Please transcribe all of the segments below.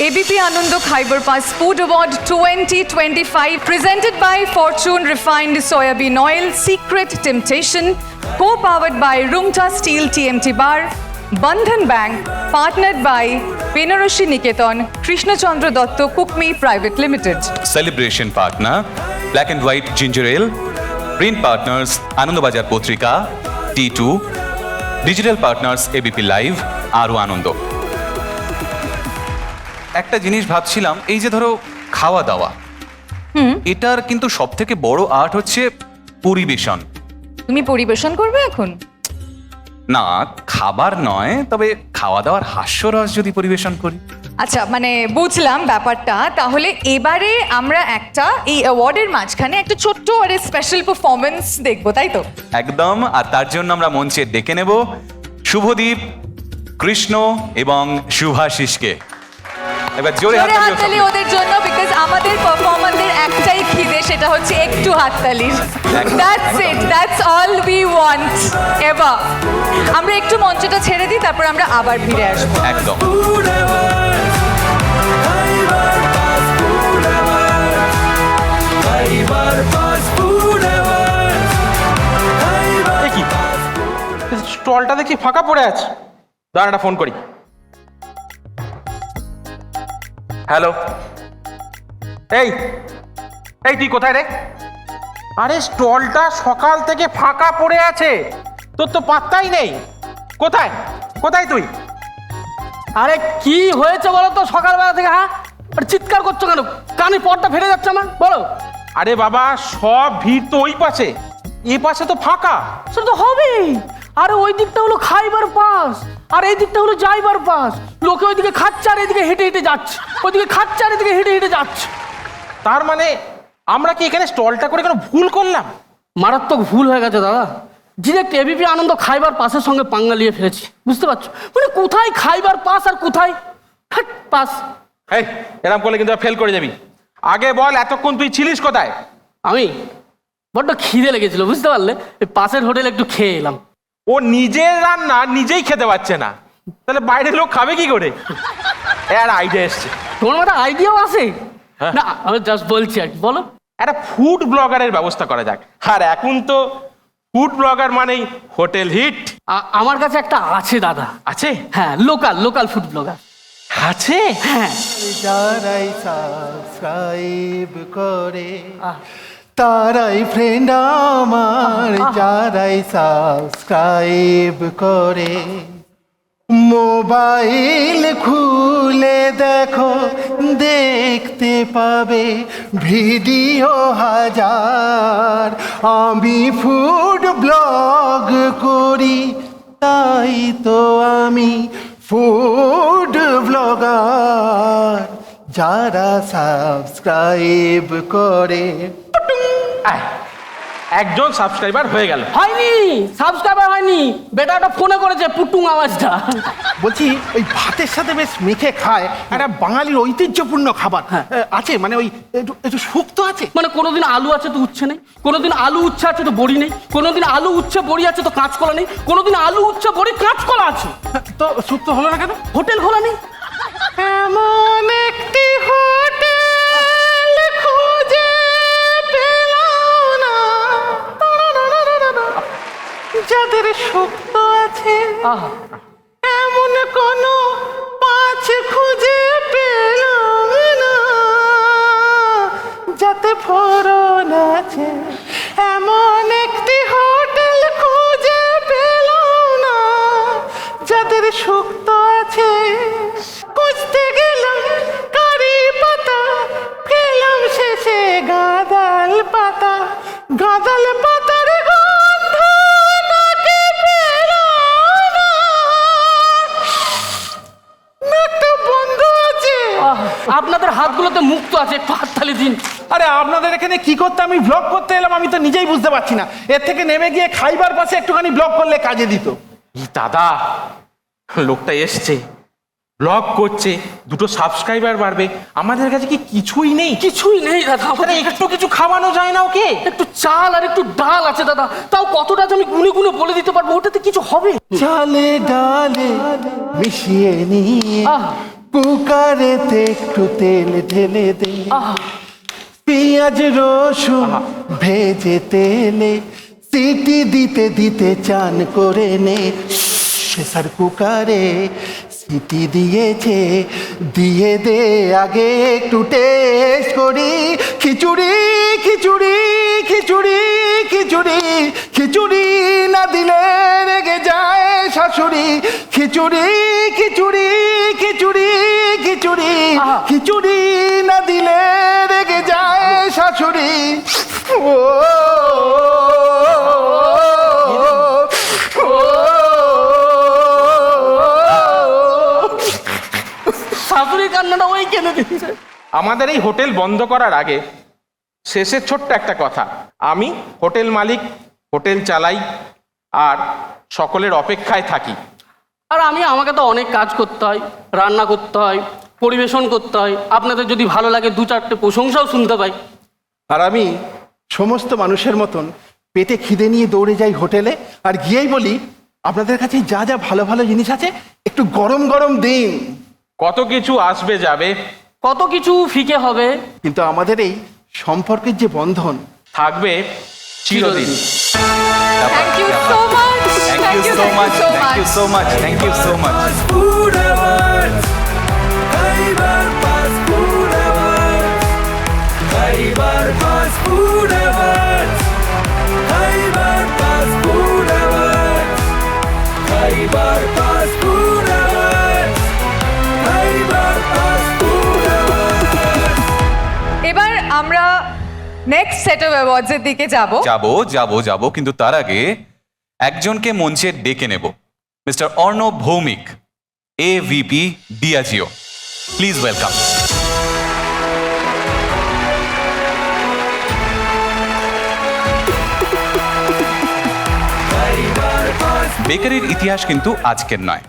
ABP Anando Khyber Pass Food Award 2025 presented by Fortune Refined Soybean Oil, Secret Temptation, co-powered by Rungta Steel TMT Bar, Bandhan Bank, partnered by Benaroshi Niketan, Krishna Chandra Datta Cookme Private Limited. Celebration partner, Black and White Ginger Ale, print partners, Anandobajar Potrika, T2, digital partners, ABP Live, Aru Anando. একটা জিনিস ভাবছিলাম, এই যে ধরো খাওয়া দাওয়া, এটার কিন্তু সবথেকে বড় আর্ট হচ্ছে পরিবেশন। তুমি পরিবেশন করবে এখন? না, খাবার নয়, তবে খাওয়া দাওয়ার হাস্যরস যদি পরিবেশন করি। আচ্ছা, মানে বুঝলাম ব্যাপারটা। তাহলে এবারে আমরা একটা এই অ্যাওয়ার্ডের মাঝখানে একটা ছোট্ট আর স্পেশাল পারফরমেন্স দেখবো, তাই তো? একদম। আর তার জন্য আমরা মঞ্চে ডেকে নেব শুভদীপ, কৃষ্ণ এবং শুভাশিসকে। এবার জোরে হাততালি ওদের জন্য, বিকজ আমাদের পারফর্মারদের একটাই খিদে, সেটা হচ্ছে একটু হাততালির। That's it, that's all we want ever. আমরা একটু মঞ্চটা ছেড়ে দিই, তারপর আমরা আবার ফিরে আসবো। একদম। কি স্টলটা দেখি ফাঁকা পড়ে আছে, দাঁড়াটা ফোন করি। হ্যালো, এই এই তুই কোথায় রে? আরে স্টলটা সকাল থেকে ফাঁকা পড়ে আছে, তোর তো পাত্তাই নেই। কোথায় কোথায় তুই? আরে কি হয়েছে বলো তো সকালবেলা থেকে? হ্যাঁ, চিৎকার করছো কেন? কানে পর্দা ফেটে যাচ্ছে আমার, বলো। আরে বাবা, সব ভিড় তো ওই পাশে, এ পাশে তো ফাঁকা। সেটা তো হবেই। আরে ওই দিকটা হলো খাইবার পাস, আর এই দিকটা হলো যাইবার পাস। লোকে ওইদিকে খাচ্ছে আর এদিকে হেঁটে হেঁটে যাচ্ছে, ওইদিকে খাচ্ছে আর এদিকে হেঁটে হেঁটে যাচ্ছে। তার মানে আমরা কি এখানে স্টলটা করে কোনো ভুল করলাম? মারাত্মক ভুল হয়ে গেছে দাদা। ডিরেক্ট এবিপি আনন্দ খাইবার পাসের সঙ্গে পাঙ্গা নিয়ে ফেলেছি, বুঝতে পারছো? মানে কোথায় খাইবার পাস আর কোথায় পাস। এই এরকম করলে কিন্তু ফেল করে যাবি। আগে বল, এতক্ষণ তুই ছিলিস কোথায়? আমি বড্ড খিদে লেগেছিল, বুঝতে পারলে, এই পাশের হোটেলে একটু খেয়ে এলাম। ও নিজের রান্না নিজেই খেতে পারছে না, তাহলে বাইরের লোক খাবে কি করে? আর আইডিয়া এসছে। তোমার মাথায় আইডিয়াও আছে? হ্যাঁ। না, আমি জাস্ট বলছি আর কি, বলো। একটা ফুড ব্লগারের ব্যবস্থা করা যাক। আর এখন তো ফুড ব্লগার মানেই হোটেল হিট। আমার কাছে একটা আছে দাদা। আছে? হ্যাঁ, লোকাল ফুড ব্লগার আছে। হ্যাঁ, যারাই সাবস্ক্রাইব করে তারাই ফ্রেন্ড আমার, যারাই সাবস্ক্রাইব করে। মোবাইল খুলে দেখো, দেখতে পাবে ভিডিও হাজার। আমি ফুড ব্লগ করি, তাই তো আমি ফুড ব্লগার। যারা সাবস্ক্রাইব করে। আয়, একজন সাবস্ক্রাইবার হয়ে গেল। হয়নি, সাবস্ক্রাইবার হয়নি, বেটাটা ফোনে করেছে পুটুং আওয়াজটা। বলছি, ওই ভাতের সাথে বেশ মেখে খায় একটা বাঙালির ঐতিহ্যপূর্ণ খাবার আছে, মানে ওই একটু একটু শুক্তো আছে। মানে কোনোদিন আলু আছে তো উচ্ছে নেই, কোনোদিন আলু উচ্ছে আছে তো বড়ি নেই, কোনোদিন আলু উচ্ছে বড়ি আছে তো কাঁচকলা নেই, কোনোদিন আলু উচ্ছে বড়ি কাঁচকলা আছে। তো শুক্তো হলো না কেন? হোটেল খোলা নেই। এমন একটি হোটেল খুঁজে পেলাম না, যাদের শুক্তো আছে। আহা, এমন কোনো পাঁচ খুঁজে পেলাম না, যাতে ফোড়ন আছে। এমন একটি হোটেল খুঁজে পেলাম না, যাদের শুক্তো আছে। খুঁজতে গেলাম কারি পাতা, পেলাম শেষে গাঁদাল পাতা। গাঁদাল পাতার গন্ধ নাকে পেলাম না, নাকটা বন্ধ আছে। আহা, আপনাদের হাতগুলোতে মুক্ত আছে, একটু হাততালি দিন। আরে আপনাদের এখানে কি করতে আমি ব্লগ করতে এলাম, আমি তো নিজেই বুঝতে পারছি না। এর থেকে নেমে গিয়ে খাইবার পাশে একটুখানি ব্লগ করলে কাজে দিত। দাদা, লোকটা এসছে, ব্লগ করছে, দুটো সাবস্ক্রাইবার বাড়বে, আমাদের কাছে কি কিছুই নেই? কিছুই নেই দাদা। তাহলে একটু কিছু খাওয়ানো যায় না ওকে? একটু চাল আর একটু ডাল আছে দাদা, তাও কতটা যে আমি গুনে গুনে বলে দিতে পারবো, ওটাতে কিছু হবে। চালে ডালে মিশিয়ে নিয়ে আহ, কুকারেতে একটু তেল ঢেলে দে, পেঁয়াজ রসুন ভেজে তেলে, সিটি দিতে দিতে চান করে নে। প্রেসার কুকারে সিটি দিয়েছে, দিয়ে দে আগে একটু টেস্ট করি। খিচুড়ি খিচুড়ি খিচুড়ি খিচুড়ি খিচুড়ি না দিলে রেগে যায় শাশুড়ি। খিচুড়ি খিচুড়ি খিচুড়ি খিচুড়ি খিচুড়ি না দিলে রেগে যায় শাশুড়ি। ও শাশুড়ির কান্নাটা ওই কেঁদে দিচ্ছে। আমাদের এই হোটেল বন্ধ করার আগে শেষের ছোট্ট একটা কথা, আমি হোটেল মালিক, হোটেল চালাই, আর সকলের অপেক্ষায় থাকি। আর আমাকে তো অনেক কাজ করতে হয়, রান্না করতে হয়, পরিবেশন করতে হয়। আপনাদের যদি ভালো লাগে 2-4টে প্রশংসাও শুনতে পাই। আর আমি সমস্ত মানুষের মতন পেটে খিদে নিয়ে দৌড়ে যাই হোটেলে, আর গিয়েই বলি আপনাদের কাছে যা যা ভালো ভালো জিনিস আছে একটু গরম গরম দিন। কত কিছু আসবে যাবে, কত কিছু ফিকে হবে, কিন্তু আমাদের এই সম্পর্কের যে বন্ধন থাকবে চিরদিন। Thank you so much, thank you so much, thank you so much, thank you so much. Food Awards, Kaibar Fast Food Awards, Kaibar Fast Food Awards, Kaibar Fast Food Awards, Kaibar Fast Food Awards, Kaibar Fast Food Awards. এবার আমরা next set of awards এর দিকে যাব। যাব কিন্তু তার আগে একজনকে মঞ্চে ডেকে নেব। Mister Arnab Bhowmik, AVP Diageo, please welcome. বেকারির ইতিহাস কিন্তু আজকের নয়।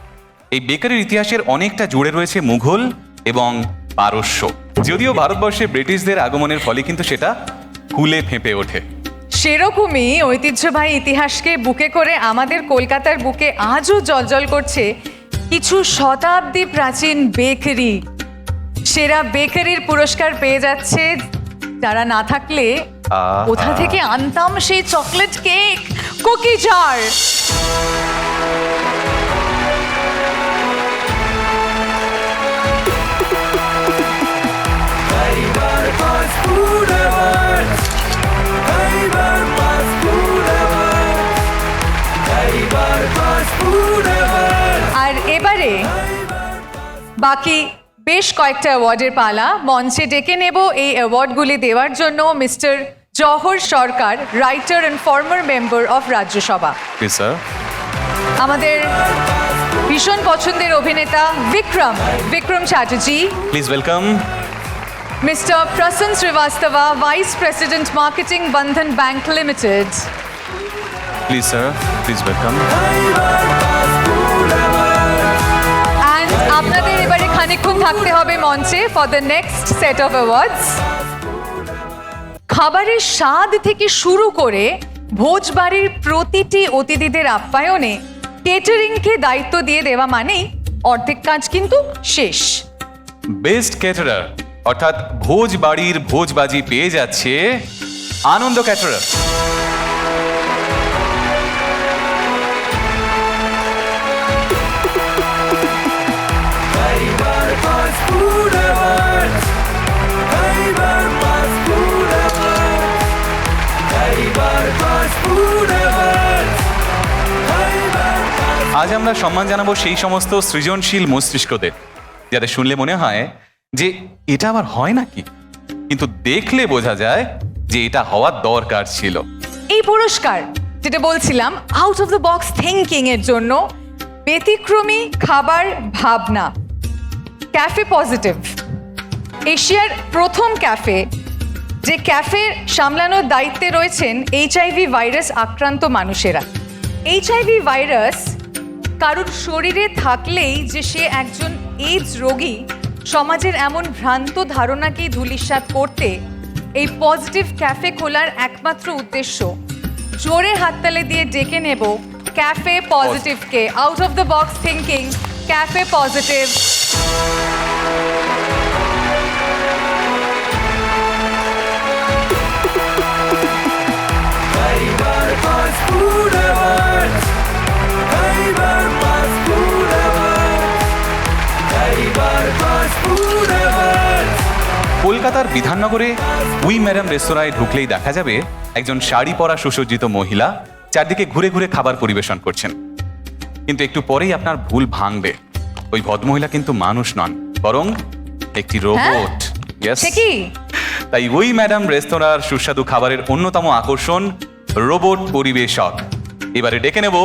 এই বেকারির ইতিহাসের অনেকটা জুড়ে রয়েছে মুঘল এবং পারস্য। যদিও ভারতবর্ষে ব্রিটিশদের আগমনের ফলে কিন্তু সেটা ফুলে ফেঁপে ওঠে। সেরকমই ঐতিহ্যবাহী ইতিহাসকে বুকে করে আমাদের কলকাতার বুকে আজও জ্বলজ্বল করছে কিছু শতাব্দী প্রাচীন বেকারি। সেরা বেকারির পুরস্কার পেয়ে যাচ্ছে যারা না থাকলে কোথা থেকে আনতাম সেই chocolate cake, cookie jar. Kaibar Fast Food Awards, Kaibar Fast Food Awards, Kaibar Fast Food Awards. আর এবারে বাকি বেশ কয়েকটা অ্যাওয়ার্ডের পালা। মঞ্চে ডেকে নেব এই অ্যাওয়ার্ডগুলি দেওয়ার জন্য mister Jawhar Sircar, writer and former member of Rajya Sabha. Please sir. আমাদের ভীষণ পছন্দের অভিনেতা Bikram Chatterjee, please welcome. Mister Prasanna Srivastava, vice president marketing Bandhan Bank Limited. Please sir, please welcome. And আপনাদের এবারে খানিকক্ষণ থাকতে হবে মঞ্চে for the next set of awards. খাবারের স্বাদ থেকে শুরু করে ভোজবাড়ির প্রতিটি অতিথিদের আপ্যায়নে কেটারিংকে দায়িত্ব দিয়ে দেওয়া মানেই অর্ধেক কাজ কিন্তু শেষ। বেস্ট ক্যাটারার অর্থাৎ ভোজ বাড়ির ভোজবাজি পেয়ে যাচ্ছে আনন্দ caterer. Kaibar Fast Food Awards, Kaibar Fast Food Awards, Kaibar Fast Food Awards, Kaibar Fast. আজ আমরা সম্মান জানাবো সেই সমস্ত সৃজনশীল মস্তিষ্কদের যাদের শুনলে মনে হয় যে এটা আবার হয় নাকি, কিন্তু দেখলে বোঝা যায় যে এটা হওয়ার দরকার ছিল। এই পুরস্কার যেটা বলছিলাম out of the box thinking এর জন্য ব্যতিক্রমী খাবার ভাবনা। ক্যাফে পজিটিভ, এশিয়ার প্রথম ক্যাফে, যে ক্যাফে সামলানোর দায়িত্বে রয়েছেন HIV ভাইরাস আক্রান্ত মানুষেরা। HIV ভাইরাস কারোর শরীরে থাকলেই যে সে একজন এইডস রোগী, সমাজের এমন ভ্রান্ত ধারণাকেই ধূলিসাৎ করতে এই পজিটিভ ক্যাফে খোলার একমাত্র উদ্দেশ্য। জোরে হাততালি দিয়ে ডেকে নেব ক্যাফে পজিটিভকে। Out of the box thinking, Cafe Positive, Kaibar Fast Food Awards. Kaibar Fast Food Awards. Kaibar Fast Food Awards. কলকাতার বিধাননগরে উই ম্যাডাম রেস্তোরাঁয় ঢুকলেই দেখা যাবে একজন শাড়ি পরা সুসজ্জিত মহিলা চারদিকে ঘুরে ঘুরে খাবার পরিবেশন করছেন। কিন্তু একটু পরেই আপনার ভুল ভাঙবে, ওই ভদ্রমহিলা কিন্তু মানুষ নন, বরং একটি রোবট। Yes. সে কি? তাই ওই ম্যাডাম রেস্তোরাঁর সুস্বাদু খাবারের অন্যতম আকর্ষণ রোবট পরিবেশক। এবারে ডেকে নেব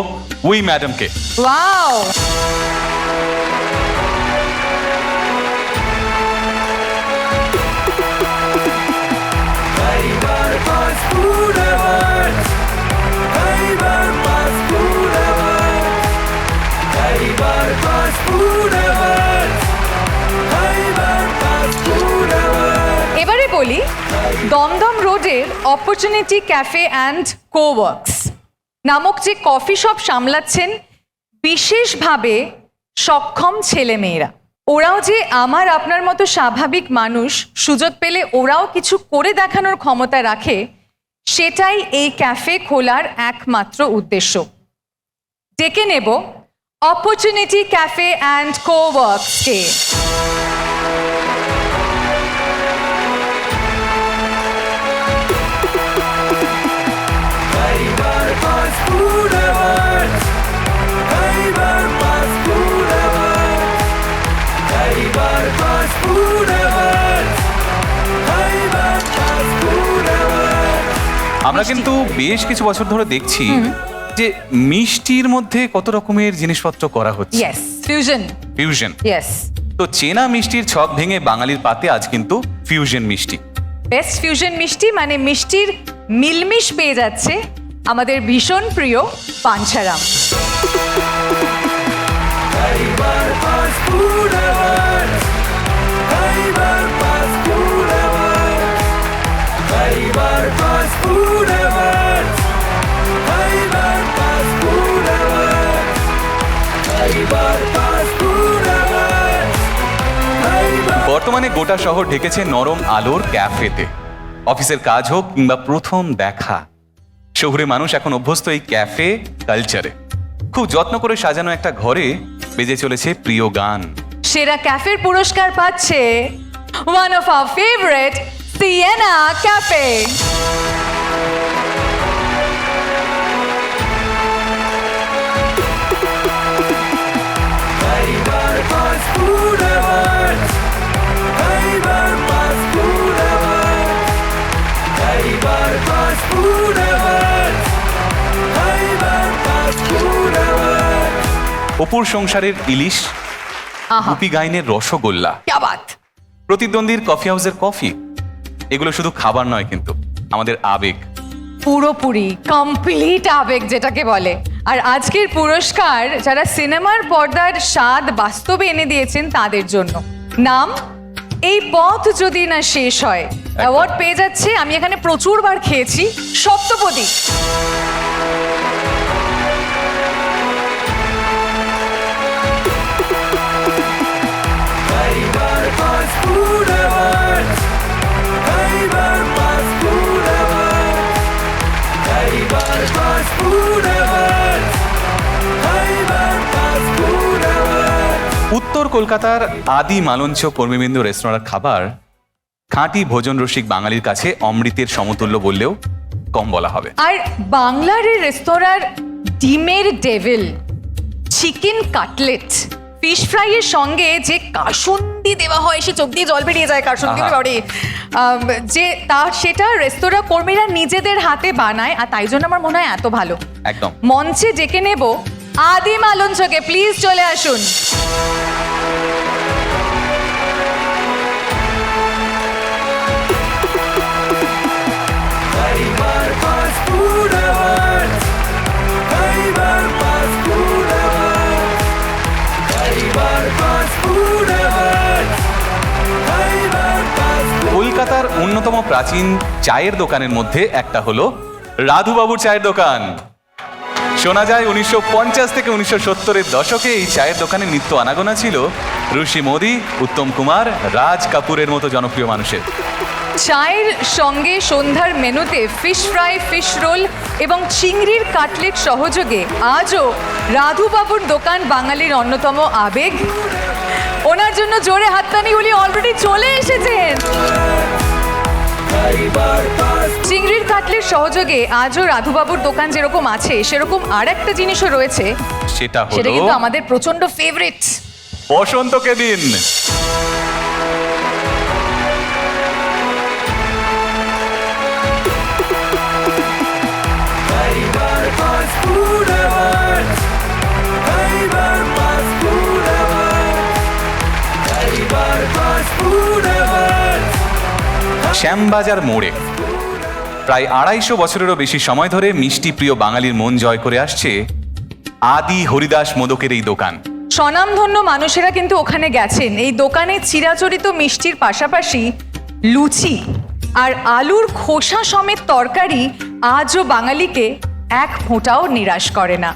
উই ম্যাডামকে। Wow! Kaibar Fast Food Awards. Kaibar Fast Food Awards. Kaibar Fast Food Awards. Kaibar Fast Food Awards. এবারে বলি দমদম রোডের অপরচুনিটি ক্যাফে অ্যান্ড কোওয়ার্কস নামক যে কফি শপ সামলাচ্ছেন বিশেষভাবে সক্ষম ছেলেমেয়েরা। ওরাও যে আমার আপনার মতো স্বাভাবিক মানুষ, সুযোগ পেলে ওরাও কিছু করে দেখানোর ক্ষমতা রাখে, সেটাই এই ক্যাফে খোলার একমাত্র উদ্দেশ্য। ডেকে নেব অপরচুনিটি ক্যাফে অ্যান্ড কোওয়ার্কসকে। Kaibar Fast Food Awards. Kaibar Fast Food Awards. Kaibar Fast Food Awards. Kaibar Fast Food Awards. আমরা কিন্তু বেশ কিছু বছর ধরে দেখছি যে মিষ্টির মধ্যে কত রকমের জিনিসপত্র করা হচ্ছে, ইয়েস, ফিউশন। ফিউশন। ইয়েস, তো চেনা মিষ্টির ছক ভেঙে বাঙালির পাতে আজ কিন্তু ফিউশন মিষ্টি। বেস্ট ফিউশন মিষ্টি মানে মিষ্টির মিলমিশ পেয়ে যাচ্ছে আমাদের ভীষণ প্রিয় পাঞ্ছারাম। Kaibar Fast Food Awards. Kaibar Fast Food Awards. Kaibar Fast Food Awards. Kaibar Fast Food Awards. Kaibar Fast Food Awards. Kaibar বর্তমানে গোটা শহর ঢেকেছে নরম আলোর ক্যাফেতে। অফিসের কাজ হোক কিংবা প্রথম দেখা, শহুরে মানুষ এখন অভ্যস্ত এই ক্যাফে কালচারে। খুব যত্ন করে সাজানো একটা ঘরে বেজে চলেছে প্রিয় গান। সেরা ক্যাফের পুরস্কার পাচ্ছে one of our favourite Siena cafe. Kaibar Fast Food Awards. Kaibar Fast Food Awards. Kaibar Fast Food Awards. Kaibar Fast Food Awards. অপুর সংসারের ইলিশ, আহা, গুপি গাইনের রসগোল্লা, ক্যা বাত! প্রতিদ্বন্দ্বীর কফি হাউসের কফি, এগুলো শুধু খাবার নয় কিন্তু আমাদের আবেগ। পুরোপুরি কমপ্লিট আবেগ যেটাকে বলে। আর আজকের পুরস্কার যারা সিনেমার পর্দার স্বাদ বাস্তবে এনে দিয়েছেন তাদের জন্য। নাম এই পথ যদি না শেষ হয়, অ্যাওয়ার্ড পেয়ে যাচ্ছে, আমি এখানে প্রচুর বার খেয়েছি, Saptapadi. Kaibar Fast Food Awards. Kaibar Fast Food Awards. Kaibar Fast Food Awards. Kaibar Fast Food Awards. উত্তর কলকাতার আদি মালঞ্চ কর্মীবৃন্দ রেস্তোরাঁর খাবার খাঁটি ভোজন রসিক বাঙালির কাছে অমৃতের সমতুল্য বললেও কম বলা হবে। আর বাংলার এই রেস্তোরাঁর ডিমের ডেভিল, চিকেন কাটলেট, ফিশ ফ্রাইয়ের সঙ্গে যে কাসুন্দি দেওয়া হয়, সে চোখ দিয়ে জল বেরিয়ে যায় কাসুন্দি আহা। পরে, যে সেটা রেস্তোরাঁ কর্মীরা নিজেদের হাতে বানায়, আর তাই জন্য আমার মনে হয় এত ভালো। একদম। মঞ্চে ডেকে নেব আদি মালঞ্চকে, প্লিজ চলে আসুন। Kaibar Fast Food Awards. Kaibar Fast Food Awards. Kaibar Fast Food Awards. Kaibar Fast Food. কলকাতার অন্যতম প্রাচীন চায়ের দোকানের মধ্যে একটা হলো রাধুবাবুর চায়ের দোকান। শোনা যায় 1950 থেকে 1970-এর দশকে এই চায়ের দোকানে নিত্য আনাগোনা ছিল ঋষি মোদি, উত্তম কুমার, রাজ কাপুরের মতো জনপ্রিয় মানুষের। চায়ের সঙ্গে সন্ধ্যার মেনুতে ফিশ ফ্রাই, ফিশ রোল এবং চিংড়ির কাটলেট সহযোগে আজও রাধুবাবুর দোকান বাঙালির অন্যতম আবেগ। ওনার জন্য জোরে হাততালি, উনি অলরেডি চলে এসেছেন। চিংড়ির কাটলেট সহযোগে আজও রাধুবাবুর দোকান যেরকম আছে, সেরকম আর একটা জিনিসও রয়েছে, সেটা সেটা হলো কিন্তু আমাদের প্রচন্ড ফেভারিট। বসন্তকে দিন। শ্যামবাজার মোড়ে প্রায় 250 বছরেরও বেশি সময় ধরে মিষ্টি প্রিয় বাঙালির মন জয় করে আসছে আদি হরিদাস মোদকের এই দোকান। স্বনামধন্য মানুষেরা কিন্তু ওখানে গেছেন। এই দোকানে চিরাচরিত মিষ্টির পাশাপাশি লুচি আর আলুর খোসা সমেত তরকারি আজও বাঙালিকে এক ফোঁটাও নিরাশ করে না।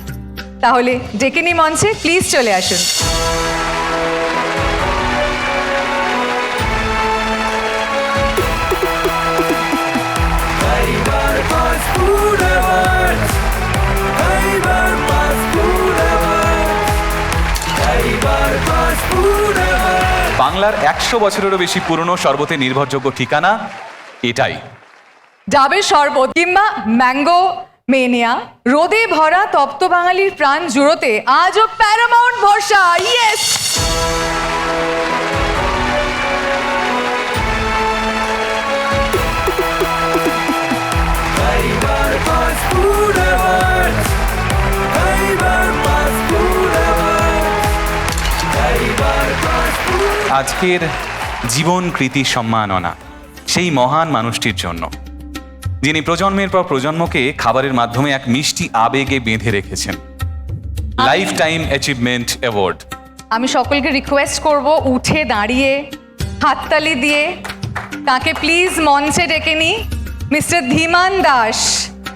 তাহলে ডেকে নি মঞ্চে, প্লিজ চলে আসুন। বাংলার 100 বছরেরও বেশি পুরনো শরবতে নির্ভরযোগ্য ঠিকানা এটাই। ডাবের শরবত কিংবা ম্যাঙ্গো মেনিয়া, রোদে ভরা তপ্ত বাঙালির প্রাণ জুড়োতে আজও প্যারামাউন্ট ভরসা। ইয়েস, আজকের জীবন কৃতি সম্মাননা সেই মহান মানুষটির জন্য, যিনি প্রজন্মের পর প্রজন্মকে খাবারের মাধ্যমে এক মিষ্টি আবেগে বেঁধে রেখেছেন। Life time achievement award. আমি সকলকে রিকোয়েস্ট করব উঠে দাঁড়িয়ে হাততালি দিয়ে তাকে প্লিজ মঞ্চে ডেকে নি। মিস্টার ধীমান দাস,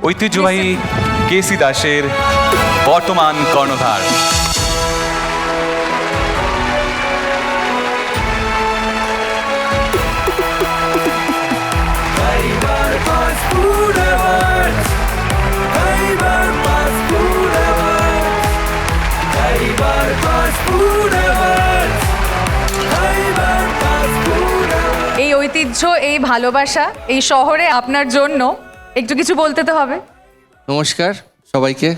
ঐতিহ্যবাহী কেসি দাসের বর্তমান কর্ণধার। এই ঐতিহ্য, এই ভালোবাসা এই শহরে আপনার জন্য একটু কিছু বলতে তো হবে। নমস্কার সবাইকে।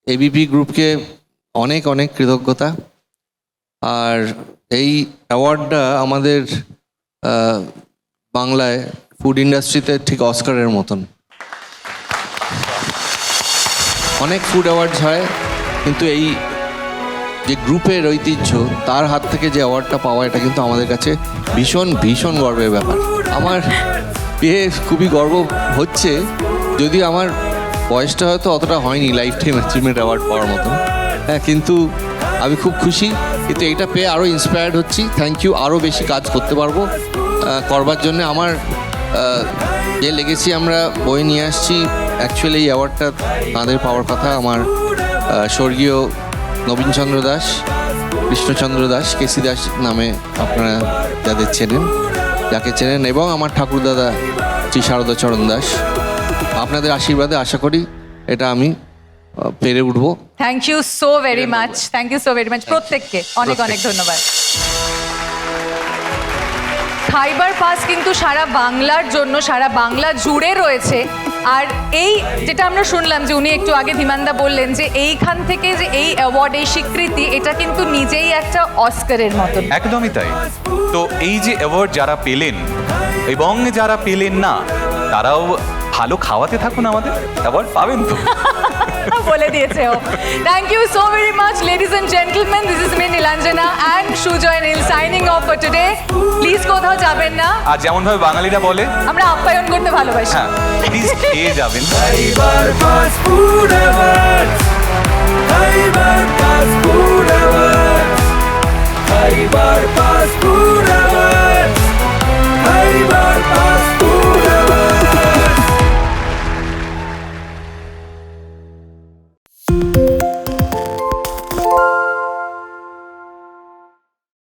এবিপি গ্রুপকে অনেক অনেক কৃতজ্ঞতা। আর এই অ্যাওয়ার্ডটা আমাদের বাংলায় ফুড ইন্ডাস্ট্রিতে ঠিক অস্কারের মতন। অনেক ফুড অ্যাওয়ার্ডস হয়, কিন্তু এই যে গ্রুপের ঐতিহ্য, তার হাত থেকে যে অ্যাওয়ার্ডটা পাওয়া, এটা কিন্তু আমাদের কাছে ভীষণ ভীষণ গর্বের ব্যাপার। আমার পেয়ে খুবই গর্ব হচ্ছে, যদিও আমার বয়সটা হয়তো অতটা হয়নি লাইফ টাইম অ্যাচিভমেন্ট অ্যাওয়ার্ড পাওয়ার মতন। হ্যাঁ, কিন্তু আমি খুব খুশি, কিন্তু এইটা পেয়ে আরও ইন্সপায়ার্ড হচ্ছি। Thank you. আরও বেশি কাজ করতে পারবো করবার জন্য। আমার যে লেগেছি আমরা বই নিয়ে আসছি, অ্যাকচুয়ালি এই অ্যাওয়ার্ডটা তাঁদের পাওয়ার কথা। আমার স্বর্গীয় নবীনচন্দ্র দাস, কৃষ্ণচন্দ্র দাস, কেসি দাস নামে আপনারা যাদের চেনেন, যাকে চেনেন, এবং আমার ঠাকুরদাদা শ্রী শারদাচরণ দাস। আপনাদের আশীর্বাদে আশা করি এটা আমি পেরে উঠবো। Thank you so very much, thank you so very much প্রত্যেককে অনেক অনেক ধন্যবাদ। খাইবার পাস কিন্তু সারা বাংলার জন্য, সারা বাংলা জুড়ে রয়েছে। আর এই যেটা আমরা শুনলাম যে উনি একটু আগে ধীমানদা বললেন যে এইখান থেকে যে এই অ্যাওয়ার্ড, এই স্বীকৃতি, এটা কিন্তু নিজেই একটা অস্কারের মতন। একদমই তাই। তো এই যে অ্যাওয়ার্ড যারা পেলেন এবং যারা পেলেন না, তারাও ভালো খাওয়াতে থাকুন, আমাদের অ্যাওয়ার্ড পাবেন তো। বলে দিয়েছে ও। Thank you so very much ladies and gentleman, this is me Nilanjana and Sujoy Neel signing off for today. Please কোথাও যাবেন না। আর যেমন ভাবে বাঙালিরা বলে, আমরা আপ্যায়ন করতে ভালোবাসি। হ্যাঁ, প্লিজ খেয়ে যাবেন। Flavor Fast Food Award.